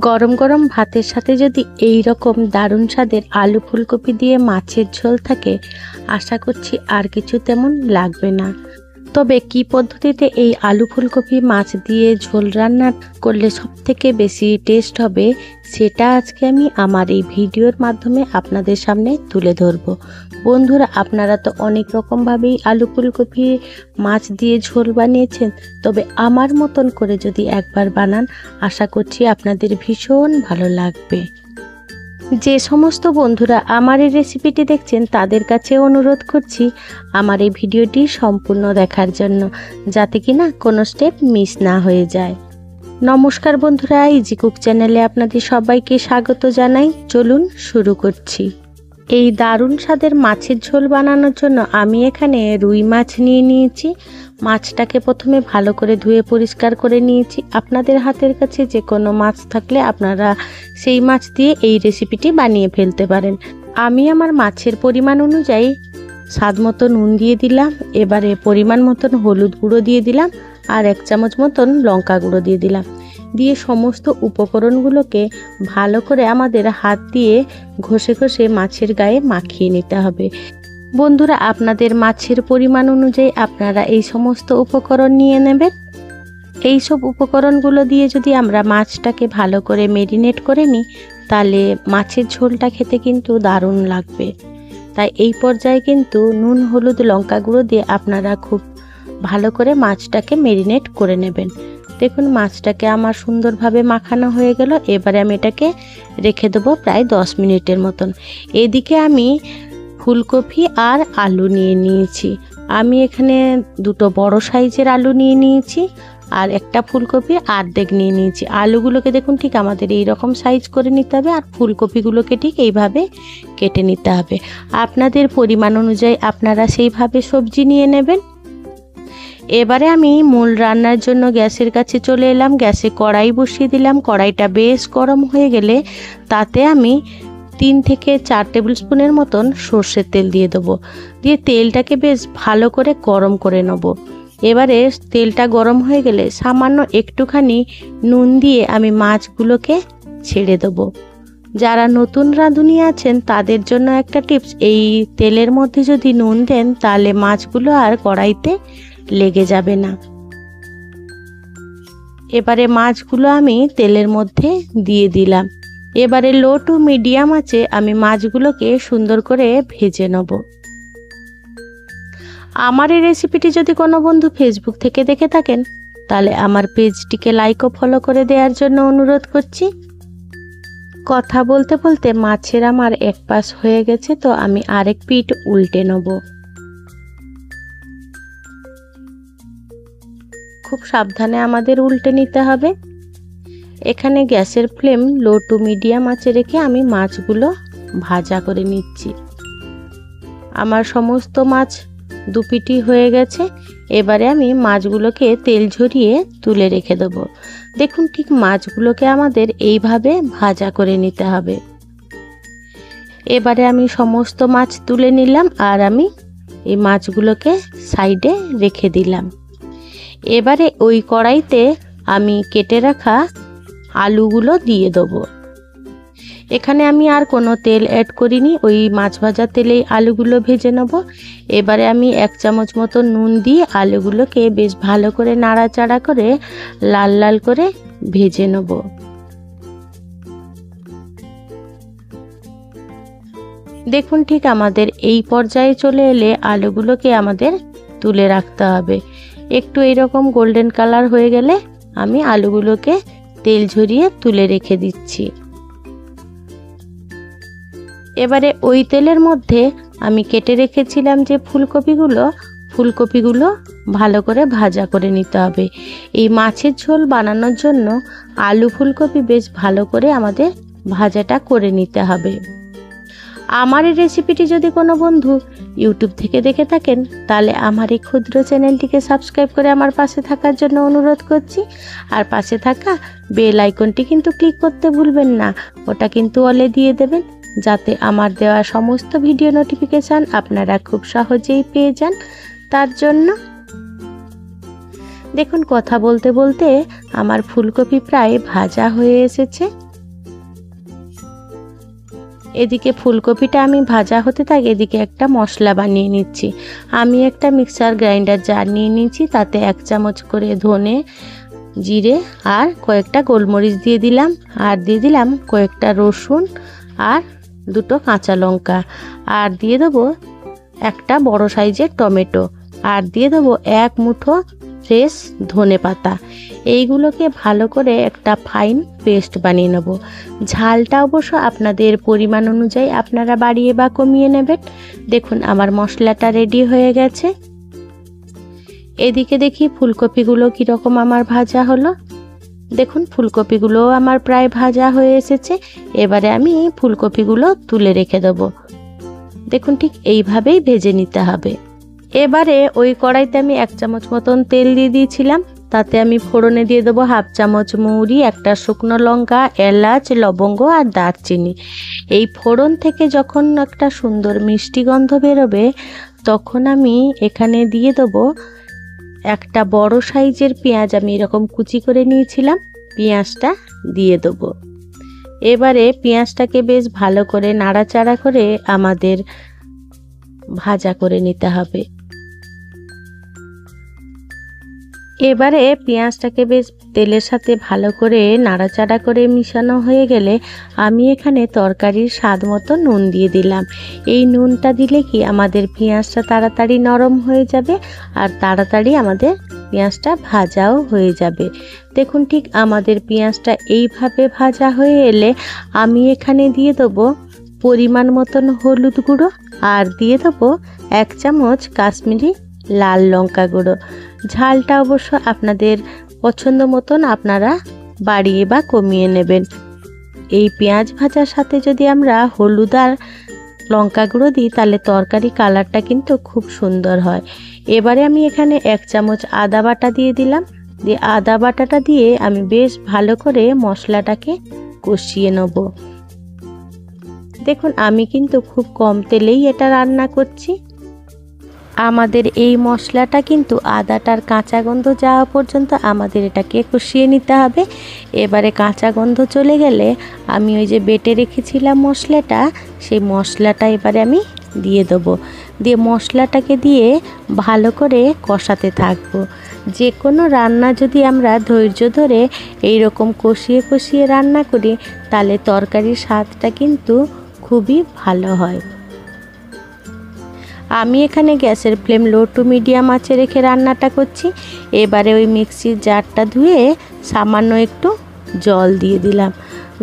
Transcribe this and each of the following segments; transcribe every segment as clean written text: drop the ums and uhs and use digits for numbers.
গরম গরম ভাতের সাথে যদি এই রকম দারুণ স্বাদের আলু ফুলকপি দিয়ে মাছের ঝোল থাকে, আশা করছি আর কিছু তেমন লাগবে না। তবে কি পদ্ধতিতে এই আলু ফুলকপি মাছ দিয়ে ঝোল রান্না করলে সবথেকে বেশি টেস্ট হবে, সেটা আজকে আমি আমার এই ভিডিওর মাধ্যমে আপনাদের সামনে তুলে ধরব। বন্ধুরা, আপনারা তো অনেক রকমভাবেই আলু ফুলকপি মাছ দিয়ে ঝোল বানিয়েছেন, তবে আমার মতন করে যদি একবার বানান, আশা করছি আপনাদের ভীষণ ভালো লাগবে। যে সমস্ত বন্ধুরা আমার এই রেসিপিটি দেখছেন, তাদের কাছে অনুরোধ করছি আমার এই ভিডিওটি সম্পূর্ণ দেখার জন্য, যাতে কিনা কোনো স্টেপ মিস না হয়ে যায়। নমস্কার বন্ধুরা, ইজি কুক চ্যানেলে আপনাদের সবাইকে স্বাগত জানাই। চলুন শুরু করছি। এই দারুণ স্বাদের মাছের ঝোল বানানোর জন্য আমি এখানে রুই মাছ নিয়ে নিয়েছি। মাছটাকে প্রথমে ভালো করে ধুয়ে পরিষ্কার করে নিয়েছি। আপনাদের হাতের কাছে যে কোনো মাছ থাকলে আপনারা সেই মাছ দিয়ে এই রেসিপিটি বানিয়ে ফেলতে পারেন। আমি আমার মাছের পরিমাণ অনুযায়ী স্বাদ মতো নুন দিয়ে দিলাম। এবারে পরিমাণ মতন হলুদ গুঁড়ো দিয়ে দিলাম আর 1 চামচ মতন লঙ্কা গুঁড়ো দিয়ে দিলাম। দিয়ে সমস্ত উপকরণগুলোকে ভালো করে আমাদের হাত দিয়ে ঘষে ঘষে মাছের গায়ে মাখিয়ে নিতে হবে। বন্ধুরা, আপনাদের মাছের পরিমাণ অনুযায়ী আপনারা এই সমস্ত উপকরণ নিয়ে নেবেন। এই সব উপকরণগুলো দিয়ে যদি আমরা মাছটাকে ভালো করে ম্যারিনেট করে নিই, তাহলে মাছের ঝোলটা খেতে কিন্তু দারুণ লাগবে। তাই এই পর্যায়ে কিন্তু নুন, হলুদ, লঙ্কা গুঁড়ো দিয়ে আপনারা খুব ভালো করে মাছটাকে ম্যারিনেট করে নেবেন। দেখুন, মাছটাকে আমার সুন্দরভাবে মাখানো হয়ে গেল। এবারে আমি এটাকে রেখে দেবো প্রায় 10 মিনিটের মতন। এদিকে আমি ফুলকপি আর আলু নিয়ে নিয়েছি। আমি এখানে 2টো বড় সাইজের আলু নিয়ে নিয়েছি আর একটা ফুলকপি অর্ধেক নিয়ে নিয়েছি। আলুগুলোকে দেখুন ঠিক আমাদের এই রকম সাইজ করে নিতে হবে আর ফুলকপিগুলোকে ঠিক এইভাবে কেটে নিতে হবে। আপনাদের পরিমাণ অনুযায়ী আপনারা সেইভাবে সবজি নিয়ে নেবেন। এবারে আমি মূল রান্নার জন্য গ্যাসের কাছে চলে এলাম। গ্যাসে কড়াই বসিয়ে দিলাম। কড়াইটা বেশ গরম হয়ে গেলে তাতে আমি 3 থেকে 4 টেবিল স্পুনের মতন সর্ষের তেল দিয়ে দেবো। দিয়ে তেলটাকে বেশ ভালো করে গরম করে নেব। এবারে তেলটা গরম হয়ে গেলে সামান্য একটুখানি নুন দিয়ে আমি মাছগুলোকে ছেড়ে দেবো। যারা নতুন রাঁধুনি আছেন তাদের জন্য একটা টিপস, এই তেলের মধ্যে যদি নুন দেন তাহলে মাছগুলো আর কড়াইতে লেগে যাবে না। এবারে মাছগুলো আমি তেলের মধ্যে দিয়ে দিলাম। এবারে লো টু মিডিয়াম আঁচে আমি মাছগুলোকে সুন্দর করে ভেজে নেব। আমার এই রেসিপিটি যদি কোনো বন্ধু ফেসবুক থেকে দেখে থাকেন, তাহলে আমার পেজটিকে লাইক ও ফলো করে দেওয়ার জন্য অনুরোধ করছি। কথা বলতে বলতে মাছের আমার এক পাশ হয়ে গেছে, তো আমি আরেক পিঠ উল্টে নেব। খুব সাবধানে আমাদের উল্টে নিতে হবে। এখানে গ্যাসের ফ্লেম লো টু মিডিয়াম আঁচে রেখে আমি মাছগুলো ভাজা করে নিচ্ছি। আমার সমস্ত মাছ 2 পিঠই হয়ে গেছে। এবারে আমি মাছগুলোকে তেল ঝরিয়ে তুলে রেখে দেব। দেখুন, ঠিক মাছগুলোকে আমাদের এইভাবে ভাজা করে নিতে হবে। এবারে আমি সমস্ত মাছ তুলে নিলাম আর আমি এই মাছগুলোকে সাইডে রেখে দিলাম। এবারে ওই কড়াইতে আমি কেটে রাখা আলুগুলো দিয়ে দেবো। এখানে আমি আর কোনো তেল অ্যাড করিনি, ওই মাছ ভাজা তেলেই আলুগুলো ভেজে নেব। এবারে আমি 1 চামচ মতো নুন দিয়ে আলুগুলোকে বেশ ভালো করে নাড়াচাড়া করে লাল লাল করে ভেজে নেব। দেখুন, ঠিক আমাদের এই পর্যায়ে চলে এলে আলুগুলোকে আমাদের তুলে রাখতে হবে। একটু এইরকম গোল্ডেন কালার হয়ে গেলে আমি আলুগুলোকে তেল ঝরিয়ে তুলে রেখে দিচ্ছি। এবারে ওই তেলের মধ্যে আমি কেটে রেখেছিলাম যে ফুলকপিগুলো ভালো করে ভাজা করে নিতে হবে। এই মাছের ঝোল বানানোর জন্য আলু ফুলকপি বেশ ভালো করে আমাদের ভাজাটা করে নিতে হবে। আমার এই রেসিপিটি যদি কোনো বন্ধু ইউটিউব থেকে দেখে থাকেন, তাহলে আমার এই ক্ষুদ্র চ্যানেলটিকে সাবস্ক্রাইব করে আমার পাশে থাকার জন্য অনুরোধ করছি। আর পাশে থাকা বেল আইকনটি কিন্তু ক্লিক করতে ভুলবেন না, ওটা কিন্তু অলে দিয়ে দেবেন, যাতে আমার দেওয়া সমস্ত ভিডিও নোটিফিকেশান আপনারা খুব সহজেই পেয়ে যান। তার জন্য দেখুন কথা বলতে বলতে আমার ফুলকপি প্রায় ভাজা হয়ে এসেছে। এদিকে ফুলকপিটা আমি ভাজা হতে থাক, এদিকে একটা মশলা বানিয়ে নিচ্ছি। আমি একটা মিক্সার গ্রাইন্ডার জার নিয়ে নিয়েছি, তাতে 1 চামচ করে ধনে, জিরে আর কয়েকটা গোলমরিচ দিয়ে দিলাম, আর দিয়ে দিলাম কয়েকটা রসুন আর 2টো কাঁচা লঙ্কা, আর দিয়ে দেবো একটা বড় সাইজের টমেটো, আর দিয়ে দেবো 1 মুঠো ফ্রেশ ধনে পাতা। এইগুলোকে ভালো করে একটা ফাইন পেস্ট বানিয়ে নেব। ঝালটা অবশ্য আপনাদের পরিমাণ অনুযায়ী আপনারা বাড়িয়ে বা কমিয়ে নেবেন। দেখুন আমার মশলাটা রেডি হয়ে গেছে। এদিকে দেখি ফুলকপিগুলো কীরকম আমার ভাজা হলো। দেখুন ফুলকপিগুলো আমার প্রায় ভাজা হয়ে এসেছে। এবারে আমি ফুলকপিগুলো তুলে রেখে দেবো। দেখুন ঠিক এইভাবেই ভেজে নিতে হবে। এবারে ওই কড়াইতে আমি 1 চামচ মতন তেল দিয়ে দিয়েছিলাম, তাতে আমি ফোড়নে দিয়ে দেবো 1/2 চামচ মৌরি, একটা শুকনো লঙ্কা, এলাচ, লবঙ্গ আর দারচিনি। এই ফোড়ন থেকে যখন একটা সুন্দর মিষ্টি গন্ধ বেরোবে, তখন আমি এখানে দিয়ে দেবো একটা বড় সাইজের পেঁয়াজ। আমি এরকম কুচি করে নিয়েছিলাম, পেঁয়াজটা দিয়ে দেবো। এবারে পেঁয়াজটাকে বেশ ভালো করে নাড়াচাড়া করে আমাদের ভাজা করে নিতে হবে। এবারে পেঁয়াজটাকে বেশ তেলের সাথে ভালো করে নাড়াচাড়া করে মিশানো হয়ে গেলে আমি এখানে তরকারির স্বাদ মতো নুন দিয়ে দিলাম। এই নুনটা দিলে কি আমাদের পেঁয়াজটা তাড়াতাড়ি নরম হয়ে যাবে, আর তাড়াতাড়ি আমাদের পেঁয়াজটা ভাজাও হয়ে যাবে। দেখুন ঠিক আমাদের পেঁয়াজটা এইভাবে ভাজা হয়ে এলে আমি এখানে দিয়ে দেবো পরিমাণ মতন হলুদ গুঁড়ো, আর দিয়ে দেবো 1 চামচ কাশ্মীরি লাল লঙ্কা গুঁড়ো। ঝালটা অবশ্য আপনাদের পছন্দ মতন আপনারা বাড়িয়ে বা কমিয়ে নেবেন। এই পেঁয়াজ ভাজার সাথে যদি আমরা হলুদ আর লঙ্কা গুঁড়ো দিই, তাহলে তরকারি কালারটা কিন্তু খুব সুন্দর হয়। এবারে আমি এখানে 1 চামচ আদা বাটা দিয়ে দিলাম। দিয়ে আদা বাটাটা দিয়ে আমি বেশ ভালো করে মশলাটাকে কষিয়ে নেব। দেখুন আমি কিন্তু খুব কম তেলেই এটা রান্না করছি। আমাদের এই মশলাটা কিন্তু আদাটার কাঁচা গন্ধ যাওয়া পর্যন্ত আমাদের এটাকে কষিয়ে নিতে হবে। এবারে কাঁচা গন্ধ চলে গেলে আমি ওই যে বেটে রেখেছিলাম মশলাটা, সেই মশলাটা এবারে আমি দিয়ে দেবো। দিয়ে মশলাটাকে দিয়ে ভালো করে কষাতে থাকবো। যে কোনো রান্না যদি আমরা ধৈর্য ধরে এই রকম কষিয়ে কষিয়ে রান্না করি, তাহলে তরকারির স্বাদটা কিন্তু খুবই ভালো হয়। আমি এখানে গ্যাসের ফ্লেম লো টু মিডিয়াম আঁচে রেখে রান্নাটা করছি। এবারে ওই মিক্সির জারটা ধুয়ে সামান্য একটু জল দিয়ে দিলাম।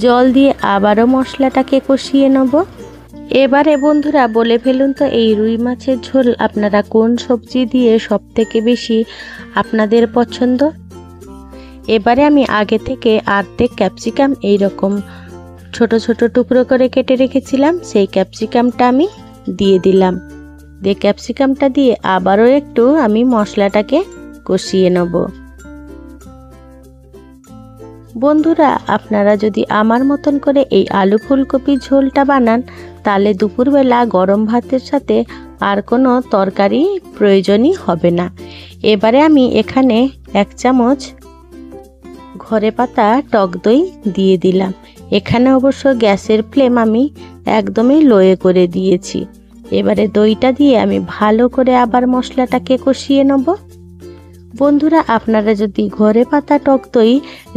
জল দিয়ে আবারও মশলাটাকে কষিয়ে নেব। এবারে বন্ধুরা বলে ফেলুন তো, এই রুই মাছের ঝোল আপনারা কোন সবজি দিয়ে সবথেকে বেশি আপনাদের পছন্দ? এবারে আমি আগে থেকে অর্ধেক ক্যাপসিকাম এইরকম ছোট ছোট টুকরো করে কেটে রেখেছিলাম, সেই ক্যাপসিকামটা আমি দিয়ে দিলাম। দিয়ে ক্যাপসিকামটা দিয়ে আবারও একটু আমি মশলাটাকে কষিয়ে নেব। বন্ধুরা আপনারা যদি আমার মতন করে এই আলু ফুলকপির ঝোলটা বানান, তাহলে দুপুরবেলা গরম ভাতের সাথে আর কোনো তরকারি প্রয়োজনই হবে না। এবারে আমি এখানে 1 চামচ ঘরে পাতা টক দই দিয়ে দিলাম। এখানে অবশ্য গ্যাসের ফ্লেম আমি একদমই লোয়ে করে দিয়েছি। এবারে দইটা দিয়ে আমি ভালো করে আবার মশলাটাকে কষিয়ে নেব। বন্ধুরা আপনারা যদি ঘরে পাতা টক দই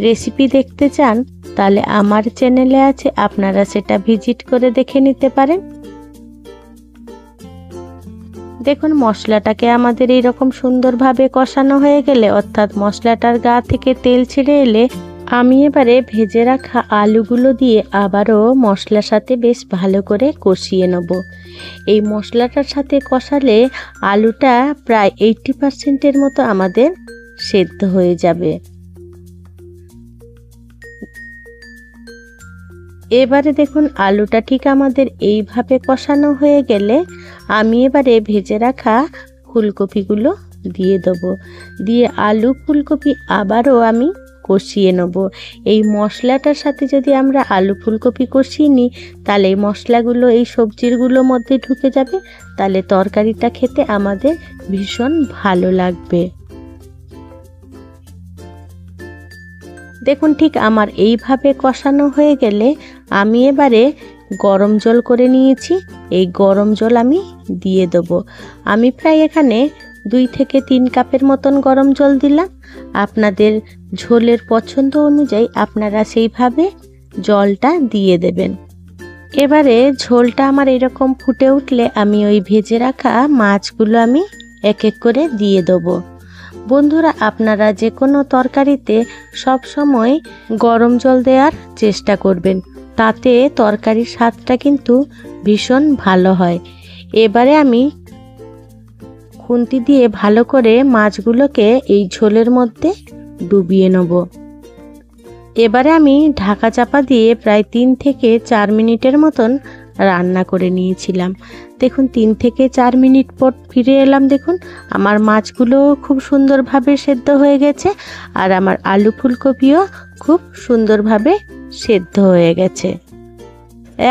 রেসিপি দেখতে চান, তাহলে আমার চ্যানেলে আছে, আপনারা সেটা ভিজিট করে দেখে নিতে পারেন। দেখুন মশলাটাকে আমাদের এইরকম সুন্দরভাবে কষানো হয়ে গেলে, অর্থাৎ মশলাটার গা থেকে তেল ছেড়ে এলে, আমি এবারে ভেজে রাখা আলুগুলো দিয়ে আবারও মশলার সাথে বেশ ভালো করে কষিয়ে নেব। এই মশলাটার সাথে কষালে আলুটা প্রায় 80% মতো আমাদের সেদ্ধ হয়ে যাবে। এবারে দেখুন আলুটা ঠিক আমাদের এইভাবে কষানো হয়ে গেলে আমি এবারে ভেজে রাখা ফুলকপিগুলো দিয়ে দেবো। দিয়ে আলু ফুলকপি আবারও আমি কষিয়ে নেব। এই মশলাটার সাথে যদি আমরা আলু ফুলকপি কষিয়ে নিই, তাহলে এই মশলাগুলো এই সবজিগুলোর মধ্যে ঢুকে যাবে, তাহলে তরকারিটা খেতে আমাদের ভীষণ ভালো লাগবে। দেখুন ঠিক আমার এইভাবে কষানো হয়ে গেলে আমি এবারে গরম জল করে নিয়েছি। এই গরম জল আমি দিয়ে দেবো। আমি প্রায় এখানে 2 থেকে 3 কাপের মতন গরম জল দিলাম। আপনাদের ঝোলের পছন্দ অনুযায়ী আপনারা সেইভাবে জলটা দিয়ে দেবেন। এবারে ঝোলটা আমার এরকম ফুটে উঠলে আমি ওই ভেজে রাখা মাছগুলো আমি এক এক করে দিয়ে দেবো। বন্ধুরা, আপনারা যে কোনো তরকারিতে সব সময় গরম জল দেওয়ার চেষ্টা করবেন, তাতে তরকারির স্বাদটা কিন্তু ভীষণ ভালো হয়। এবারে আমি খুন্তি দিয়ে ভালো করে মাছগুলোকে এই ঝোলের মধ্যে ডুবিয়ে নেব। এবারে আমি ঢাকা চাপা দিয়ে প্রায় 3 থেকে 4 মিনিটের মতন রান্না করে নিয়েছিলাম। দেখুন 3 থেকে 4 মিনিট পর ফিরে এলাম। দেখুন আমার মাছগুলো খুব সুন্দরভাবে সেদ্ধ হয়ে গেছে, আর আমার আলু ফুলকপিও খুব সুন্দরভাবে সেদ্ধ হয়ে গেছে।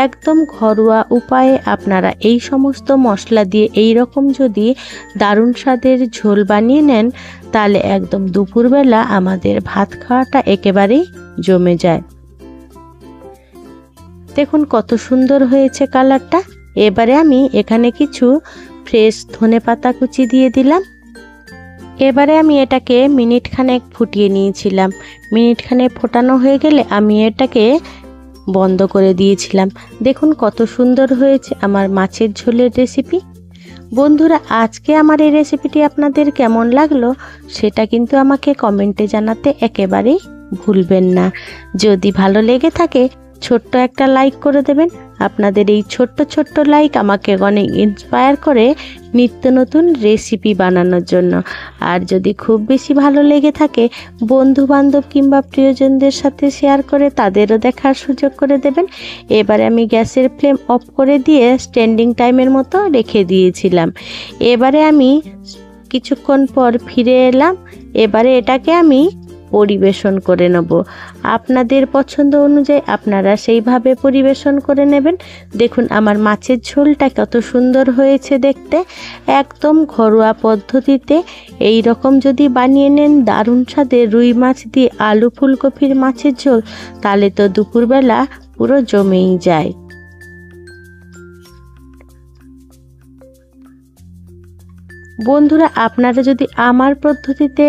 একদম ঘরোয়া উপায়ে আপনারা এই সমস্ত মশলা দিয়ে এই রকম যদি দারুণ স্বাদের ঝোল বানিয়ে নেন, তাহলে একদম দুপুরবেলা আমাদের ভাত খাওয়াটা একেবারেই জমে যায়। দেখুন কত সুন্দর হয়েছে কালারটা। এবারে আমি এখানে কিছু ফ্রেশ ধনেপাতা কুচি দিয়ে দিলাম। এবারে আমি এটাকে মিনিট খানেক ফুটিয়ে নিয়েছিলাম। মিনিট খানেক ফোটানো হয়ে গেলে আমি এটাকে বন্ধ করে দিয়েছিলাম। দেখুন কত সুন্দর হয়েছে আমার মাছের ঝোলের রেসিপি। বন্ধুরা, আজকে আমার এই রেসিপিটি আপনাদের কেমন লাগলো সেটা কিন্তু আমাকে কমেন্টে জানাতে একেবারেই ভুলবেন না। যদি ভালো লেগে থাকে ছোট্ট একটা লাইক করে দেবেন। আপনাদের এই ছোট্ট ছোট্ট লাইক আমাকে অনেক ইন্সপায়ার করে নিত্য নতুন রেসিপি বানানোর জন্য। আর যদি খুব বেশি ভালো লেগে থাকে বন্ধু বান্ধব কিংবা প্রিয়জনদের সাথে শেয়ার করে তাদেরও দেখার সুযোগ করে দেবেন। এবারে আমি গ্যাসের ফ্লেম অফ করে দিয়ে স্ট্যান্ডিং টাইমের মতো রেখে দিয়েছিলাম। এবারে আমি কিছুক্ষণ পর ফিরে এলাম। এবারে এটাকে আমি পরিবেশন করে নেব। আপনাদের পছন্দ অনুযায়ী আপনারা সেইভাবে পরিবেশন করে নেবেন। দেখুন আমার মাছের ঝোলটা কত সুন্দর হয়েছে দেখতে। একদম ঘরোয়া পদ্ধতিতে এই রকম যদি বানিয়ে নেন দারুণ স্বাদের রুই মাছ দিয়ে আলু ফুলকপির মাছের ঝোল, তাহলে তো দুপুরবেলা পুরো জমেই যায়। বন্ধুরা, আপনারা যদি আমার পদ্ধতিতে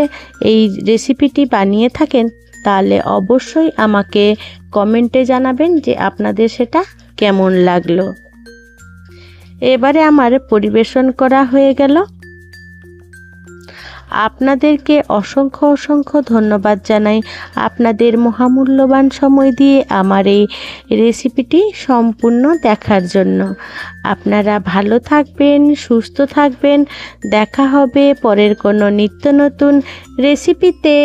এই রেসিপিটি বানিয়ে থাকেন তাহলে অবশ্যই আমাকে কমেন্টে জানাবেন যে আপনাদের সেটা কেমন লাগলো। এবারে আমার পরিবেশন করা হয়ে গেল। আপনাদেরকে অসংখ্য অসংখ্য ধন্যবাদ জানাই আপনাদের মহামূল্যবান সময় দিয়ে আমার এই রেসিপিটি সম্পূর্ণ দেখার জন্য। আপনারা ভালো থাকবেন, সুস্থ থাকবেন। দেখা হবে পরের কোনো নিত্য নতুন রেসিপিতে।